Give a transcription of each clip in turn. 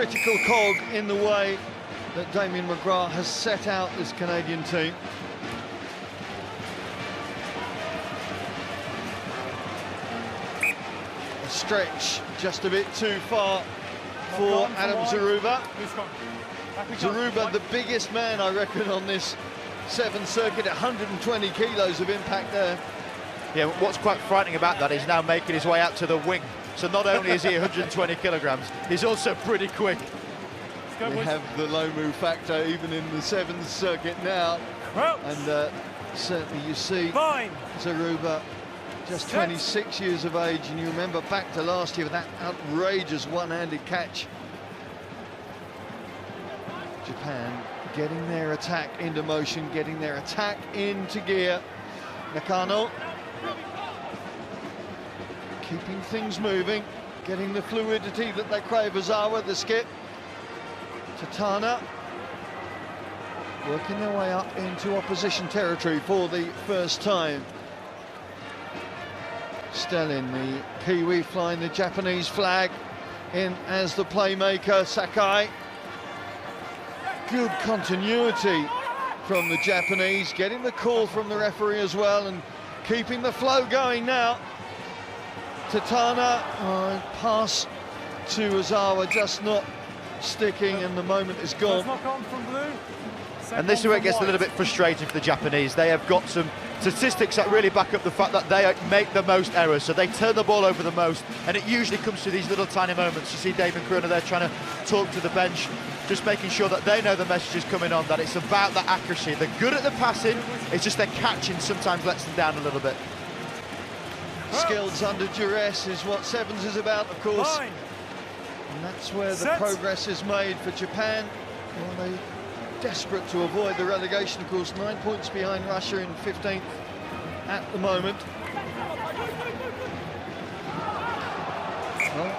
critical cog in the way that Damien McGrath has set out this Canadian team. A stretch just a bit too far for Adam Zaruba. Zaruba, the biggest man, I reckon, on this 7th circuit, 120 kilos of impact there. Yeah, what's quite frightening about that is now making his way out to the wing. So not only is he 120 kilograms, he's also pretty quick. We have the low move factor even in the 7th circuit now. And certainly you see Zaruba, just 26 years of age, and you remember back to last year with that outrageous one-handed catch. Japan getting their attack into motion, getting their attack into gear. Nakano keeping things moving, getting the fluidity that they crave. Ozawa, the skip. Tatana working their way up into opposition territory for the first time. Stellin, the Kiwi, flying the Japanese flag in as the playmaker. Sakai. Good continuity from the Japanese, getting the call from the referee as well and keeping the flow going now. Tatana, pass to Ozawa, just not sticking, and the moment is gone. And this is where it gets a little bit frustrating for the Japanese. They have got some statistics that really back up the fact that they make the most errors, so they turn the ball over the most, and it usually comes to these little tiny moments. You see David Corona there trying to talk to the bench, just making sure that they know the message is coming on, that it's about the accuracy. They're good at the passing, it's just their catching sometimes lets them down a little bit. Skills under duress is what Sevens is about, of course. And that's where the progress is made for Japan. Well, they're desperate to avoid the relegation, of course. 9 points behind Russia in 15th at the moment. Well,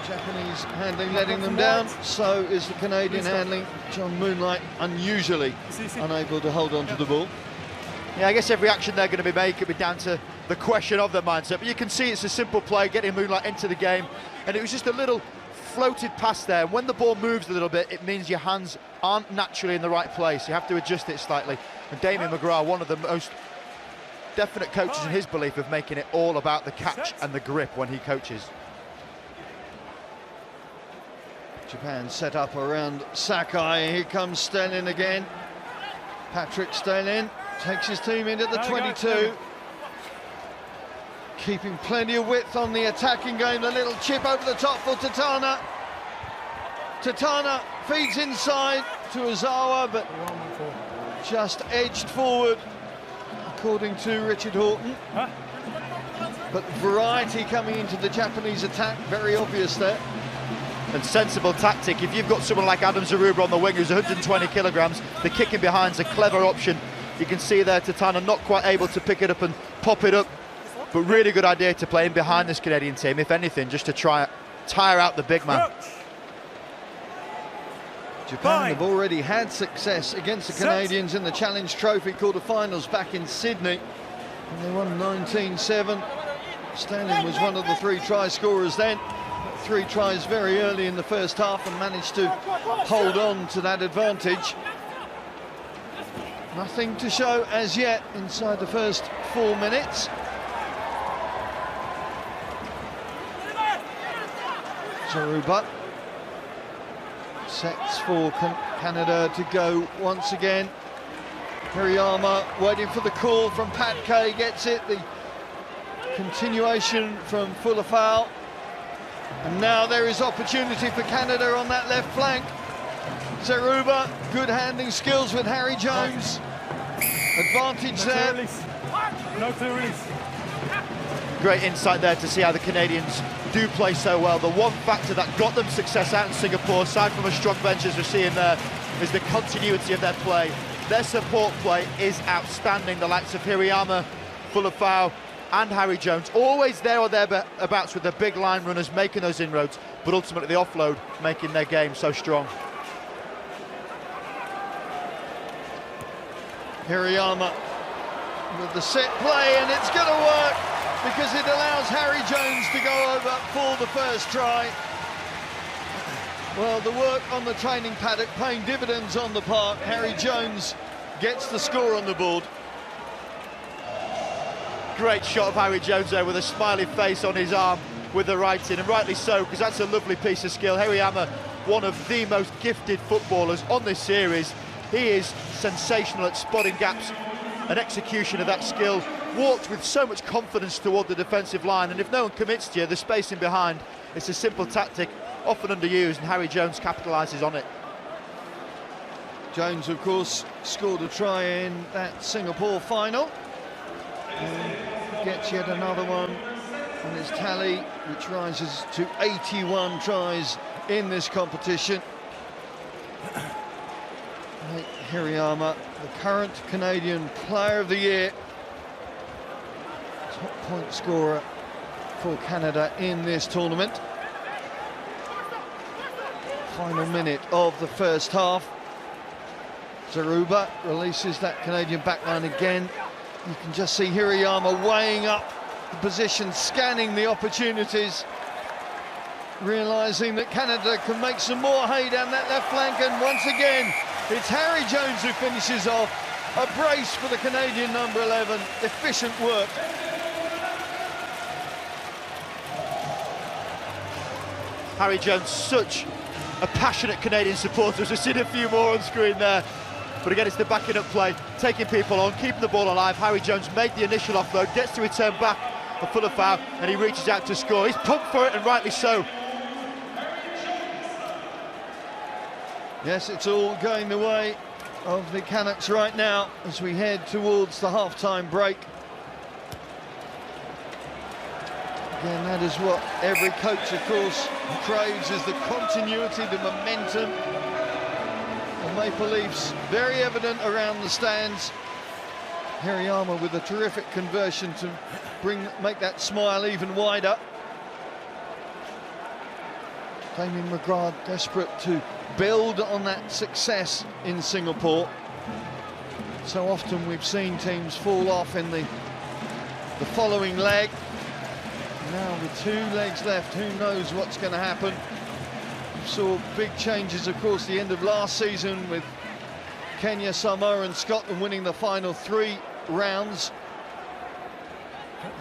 Japanese handling letting them down, so is the Canadian handling. John Moonlight unusually unable to hold on to the ball. Yeah, I guess every action they're going to be making will be down to the question of their mindset, but you can see it's a simple play, getting Moonlight into the game, and it was just a little floated pass there. When the ball moves a little bit, it means your hands aren't naturally in the right place. You have to adjust it slightly. And Damien McGrath, one of the most definite coaches in his belief of making it all about the catch and the grip when he coaches. Japan set up around Sakai. Here comes Stellin again. Patrick Stellin takes his team into the 22. Keeping plenty of width on the attacking game. The little chip over the top for Tatana. Tatana feeds inside to Ozawa, but just edged forward, according to Richard Horton. But variety coming into the Japanese attack, very obvious there. And sensible tactic. If you've got someone like Adam Zaruba on the wing who's 120 kilograms, the kicking behind's a clever option. You can see there Tatana not quite able to pick it up and pop it up, but really good idea to play in behind this Canadian team, if anything, just to try tire out the big man. Japan have already had success against the Canadians in the Challenge Trophy quarterfinals back in Sydney, and they won 19-7. Stanley was one of the 3 try scorers then. 3 tries very early in the first half and managed to hold on to that advantage. Nothing to show as yet inside the first 4 minutes. Zaruba sets for Canada to go once again. Hirayama waiting for the call from Pat Kay, gets it. The continuation from Fuller foul. And now there is opportunity for Canada on that left flank. Zaruba, good handling skills with Harry Jones. Advantage there. No clear release. Great insight there to see how the Canadians do play so well. The one factor that got them success out in Singapore, aside from a strong bench as we're seeing there, is the continuity of their play. Their support play is outstanding. The likes of Hirayama, Fuller foul, and Harry Jones, always there or thereabouts with the big line runners making those inroads, but ultimately the offload making their game so strong. Hirayama with the set play, and it's going to work because it allows Harry Jones to go over for the first try. Well, the work on the training paddock paying dividends on the park. Harry Jones gets the score on the board. Great shot of Harry Jones there with a smiley face on his arm with the right in, and rightly so, because that's a lovely piece of skill. Harry Hammer, one of the most gifted footballers on this series. He is sensational at spotting gaps and execution of that skill. Walked with so much confidence toward the defensive line, and if no one commits to you, the spacing behind, it's a simple tactic, often underused, and Harry Jones capitalises on it. Jones, of course, scored a try in that Singapore final. And gets yet another one on his tally, which rises to 81 tries in this competition. Hirayama, the current Canadian Player of the Year, top point scorer for Canada in this tournament. Final minute of the first half. Zaruba releases that Canadian backline again. You can just see Hirayama weighing up the position, scanning the opportunities, realising that Canada can make some more hay down that left flank, and once again it's Harry Jones who finishes off. A brace for the Canadian number 11, efficient work. Harry Jones, such a passionate Canadian supporter. We've seen a few more on screen there. But again, it's the backing up play, taking people on, keeping the ball alive. Harry Jones made the initial offload, gets to return back a fuller foul, and he reaches out to score. He's pumped for it, and rightly so. Yes, it's all going the way of the Canucks right now as we head towards the half-time break. Again, that is what every coach, of course, craves, is the continuity, the momentum. The Maple Leafs very evident around the stands. Hirayama with a terrific conversion to make that smile even wider. Damien McGrath desperate to build on that success in Singapore. So often we've seen teams fall off in the following leg. Now with 2 legs left, who knows what's going to happen. We saw big changes, of course, the end of last season with Kenya, Samoa and Scotland winning the final 3 rounds.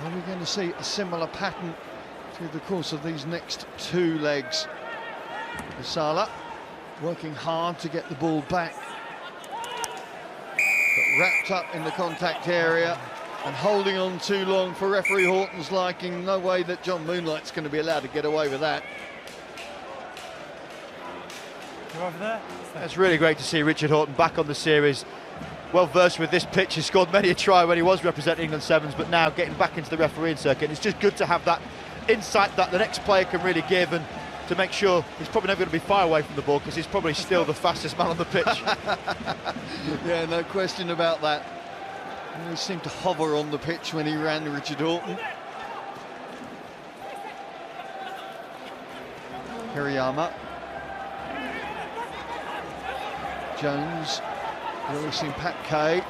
Are we going to see a similar pattern through the course of these next 2 legs? Sala working hard to get the ball back, but wrapped up in the contact area and holding on too long for referee Horton's liking. No way that John Moonlight's going to be allowed to get away with that. You're over there? It's really great to see Richard Horton back on the series. Well versed with this pitch. He scored many a try when he was representing England Sevens, but now getting back into the refereeing circuit. It's just good to have that insight that the next player can really give, and to make sure he's probably never going to be far away from the ball, because he's probably still the fastest man on the pitch. Yeah, no question about that. He seemed to hover on the pitch when he ran, Richard Horton. Hirayama. Jones releasing Pat Kay.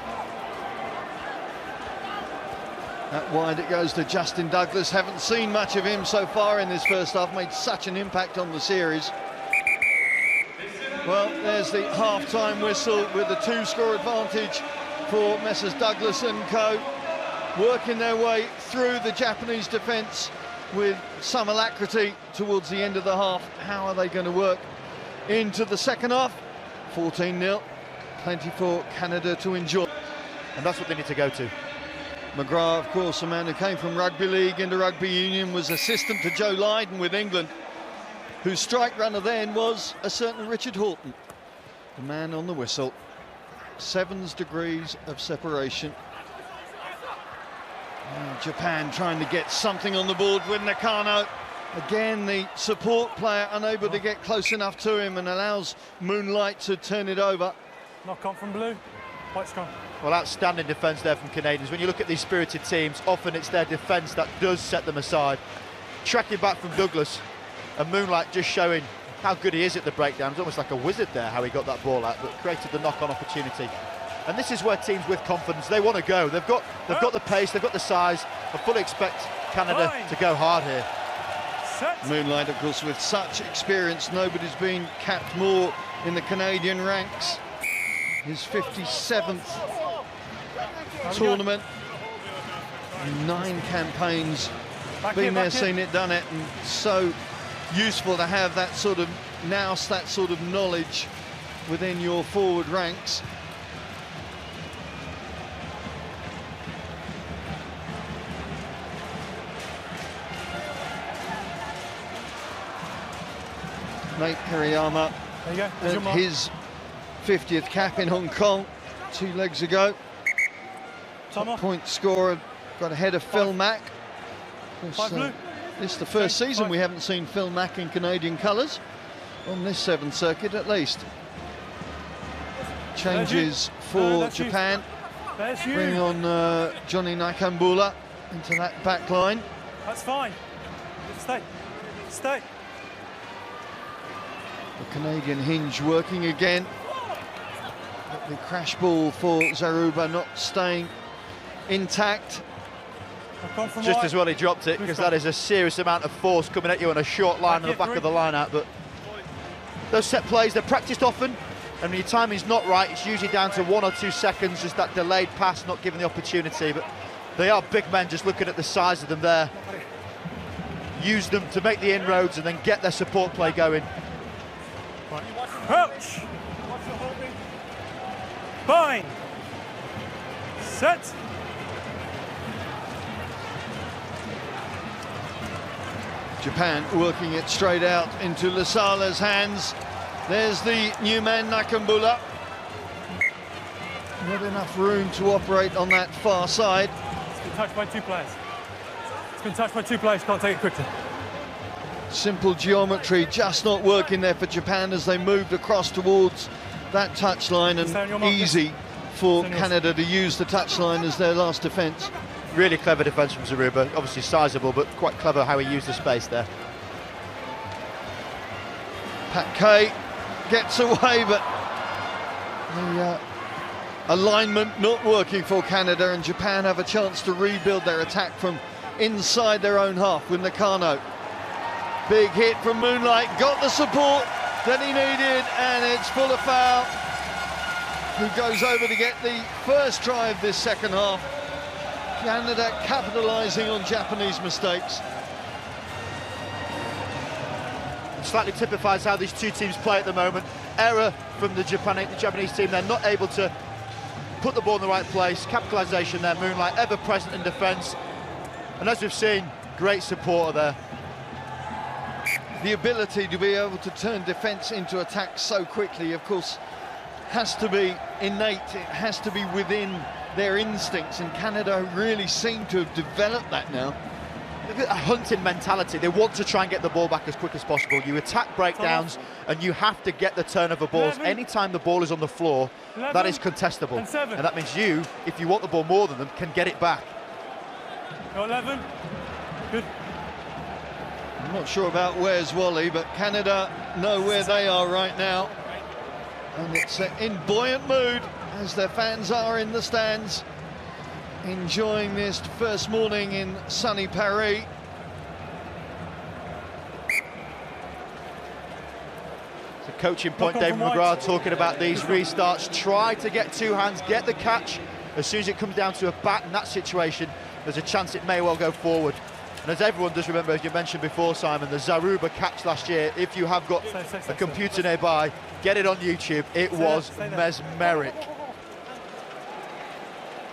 That wide it goes to Justin Douglas. Haven't seen much of him so far in this first half. Made such an impact on the series. Well, there's the half-time whistle with a 2-score advantage for Messrs Douglas and co, working their way through the Japanese defence with some alacrity towards the end of the half. How are they going to work into the second half? 14-0, plenty for Canada to enjoy. And that's what they need to go to. McGrath, of course, a man who came from rugby league into rugby union, was assistant to Joe Lydon with England, whose strike runner then was a certain Richard Horton, the man on the whistle. 7 degrees of separation. Japan trying to get something on the board with Nakano. Again, the support player unable to get close enough to him, and allows Moonlight to turn it over. Knock on from blue, quite strong. Well, outstanding defence there from Canadians. When you look at these spirited teams, often it's their defence that does set them aside. Tracking back from Douglas, and Moonlight just showing how good he is at the breakdown. It's almost like a wizard there, how he got that ball out, but created the knock-on opportunity. And this is where teams with confidence, they want to go. They've got the pace, they've got the size. I fully expect Canada to go hard here. Set. Moonlight, of course, with such experience, nobody's been capped more in the Canadian ranks. His 57th tournament, 9 campaigns, been there, seen it, done it, and so useful to have that sort of nous, that sort of knowledge within your forward ranks. Nate Hirayama, There you go. There's your and mark. his 50th cap in Hong Kong 2 legs ago. Time off. Point scorer, got ahead of Phil Mack. Of course, 5 blue. this is the first Okay, season 5. we haven't seen Phil Mack in Canadian colours, on this 7th circuit at least. Changes for that's you. Japan, There's you. bring on Johnny Nakambula into that back line. That's fine. Stay. Stay. The Canadian hinge working again. But the crash ball for Zaruba not staying intact. I've gone from Just wide. as well he dropped it, because that is a serious amount of force coming at you on a short line on the back of the line out. But those set plays, they're practiced often, and when your timing's not right, it's usually down to 1 or 2 seconds, just that delayed pass not given the opportunity. But they are big men, just looking at the size of them there. Use them to make the inroads and then get their support play going. Crouch. Bind. Set. Japan working it straight out into Lasala's hands. There's the new man Nakambula. Not enough room to operate on that far side. It's been touched by 2 players. It's been touched by 2 players. Can't take it quickly. Simple geometry just not working there for Japan as they moved across towards that touchline, Stay on your and mark, easy for Stay on yours. Canada to use the touchline as their last defence. Really clever defence from Zaruba, obviously sizable, but quite clever how he used the space there. Pat Kay gets away, but the alignment not working for Canada, and Japan have a chance to rebuild their attack from inside their own half with Nakano. Big hit from Moonlight, got the support that he needed, and it's full of foul. Who goes over to get the first try of this second half. Canada capitalising on Japanese mistakes. It slightly typifies how these 2 teams play at the moment. Error from the Japanese team, they're not able to put the ball in the right place. Capitalisation there, Moonlight ever present in defence. And as we've seen, great supporter there. The ability to be able to turn defence into attack so quickly, of course, has to be innate. It has to be within their instincts, and Canada really seem to have developed that now. Look at a hunting mentality. They want to try and get the ball back as quick as possible. You attack breakdowns, and you have to get the turnover balls. 11. Anytime the ball is on the floor, 11 that is contestable. and 7. And that means you, if you want the ball more than them, can get it back. Go 11. Good. I'm not sure about where's Wally, but Canada know where they are right now. And it's in buoyant mood, as their fans are in the stands, enjoying this first morning in sunny Paris. It's a coaching point, Knock on David from McGrath wide. talking about these restarts. Try to get 2 hands, get the catch. As soon as it comes down to a bat in that situation, there's a chance it may well go forward. And as everyone does remember, as you mentioned before, Simon, the Zaruba catch last year, if you have got a computer nearby, get it on YouTube. It was mesmeric.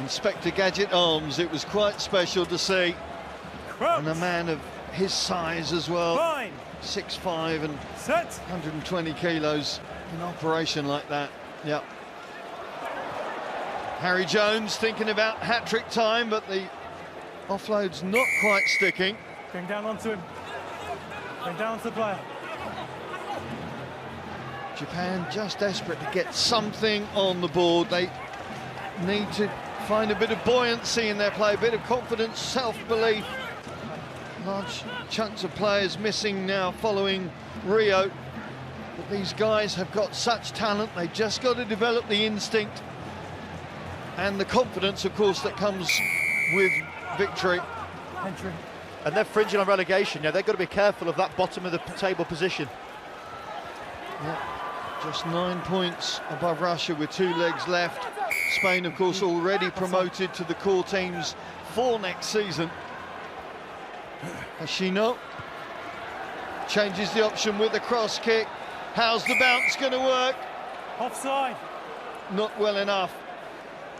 Inspector Gadget Arms, it was quite special to see. Crouch. And a man of his size as well, Bind. 6'5" and Set. 120 kilos in operation like that. Yep. Harry Jones thinking about hat-trick time, but the offload's not quite sticking. Going down onto him. Going down to the player. Japan just desperate to get something on the board. They need to find a bit of buoyancy in their play, a bit of confidence, self-belief. Large chunks of players missing now following Rio. But these guys have got such talent, they've just got to develop the instinct and the confidence, of course, that comes with victory. Entry. And they're fringing on relegation. They've got to be careful of that bottom of the table position. Yeah, just 9 points above Russia with 2 legs left. Spain, of course, already promoted to the core teams for next season. Hashino changes the option with the cross kick. How's the bounce going to work? Offside. Not well enough.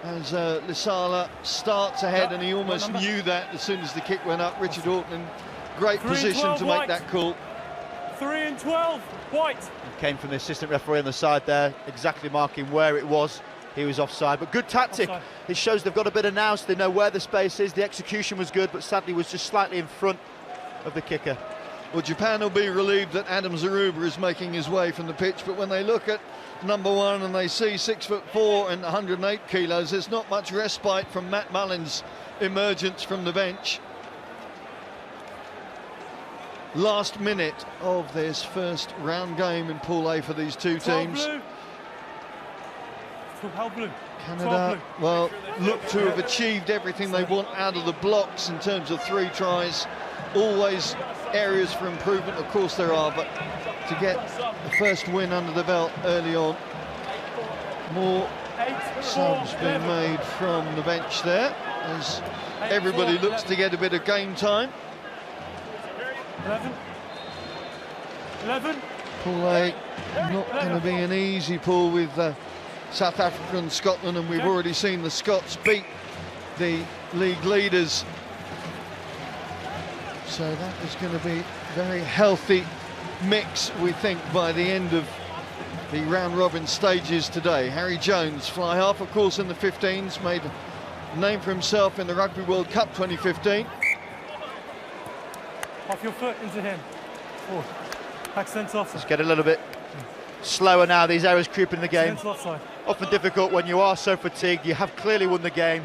As Lisala starts ahead, and he almost knew that as soon as the kick went up. Richard Horton in great position to make that call. 3 and 12, White. It came from the assistant referee on the side there, exactly marking where it was. He was offside, but good tactic. Offside. It shows they've got a bit of nous, they know where the space is. The execution was good, but sadly was just slightly in front of the kicker. Well, Japan will be relieved that Adam Zaruba is making his way from the pitch, but when they look at number 1 and they see 6'4" and 108 kilos, there's not much respite from Matt Mullin's emergence from the bench. Last minute of this first round game in Pool A for these two teams. Canada, well, look to have achieved everything they want out of the blocks in terms of 3 tries. Always areas for improvement, of course there are, but to get the first win under the belt early on. More subs being made from the bench there, as everybody looks to get a bit of game time. 11. Pool A, not going to be an easy pool with South Africa and Scotland, and we've already seen the Scots beat the league leaders. So that is going to be a very healthy mix, we think, by the end of the round-robin stages today. Harry Jones, fly half, of course, in the 15s, made a name for himself in the Rugby World Cup 2015. Off your foot into him. Forward. Accent offside. Let's get a little bit slower now, these errors creeping in the game. Offside. Often difficult when you are so fatigued. You have clearly won the game.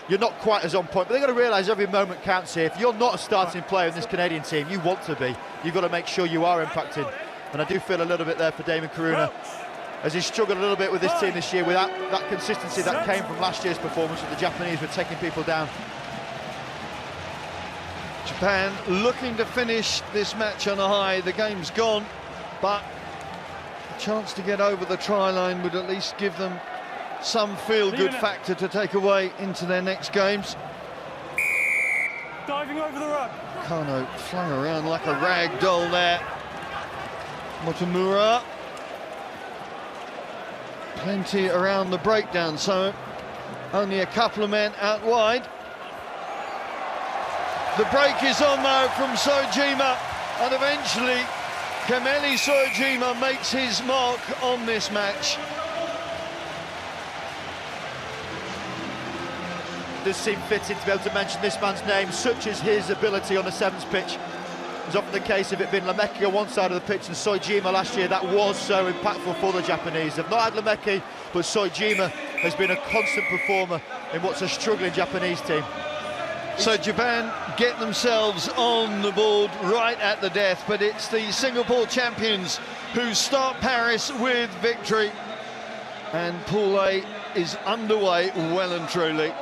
You're not quite as on point, but they've got to realise every moment counts here. If you're not a starting player in this Canadian team, you want to be. You've got to make sure you are impacting. And I do feel a little bit there for Damon Karuna, as he struggled a little bit with this team this year without that consistency that came from last year's performance, with the Japanese were taking people down. Japan looking to finish this match on a high. The game's gone, but a chance to get over the try line would at least give them some feel-good factor to take away into their next games. Diving over the ruck. Kano flung around like a rag doll there. Motomura. Plenty around the breakdown, so only a couple of men out wide. The break is on though from Sojima, and eventually Kameli Sojima makes his mark on this match. Does seem fitting to be able to mention this man's name, such as his ability on the sevens pitch. It was often the case if it had been Lameki on one side of the pitch and Sojima last year, that was so impactful for the Japanese. They've not had Lameki, but Sojima has been a constant performer in what's a struggling Japanese team. So Japan get themselves on the board right at the death, but it's the Singapore champions who start Paris with victory, and Pool A is underway well and truly.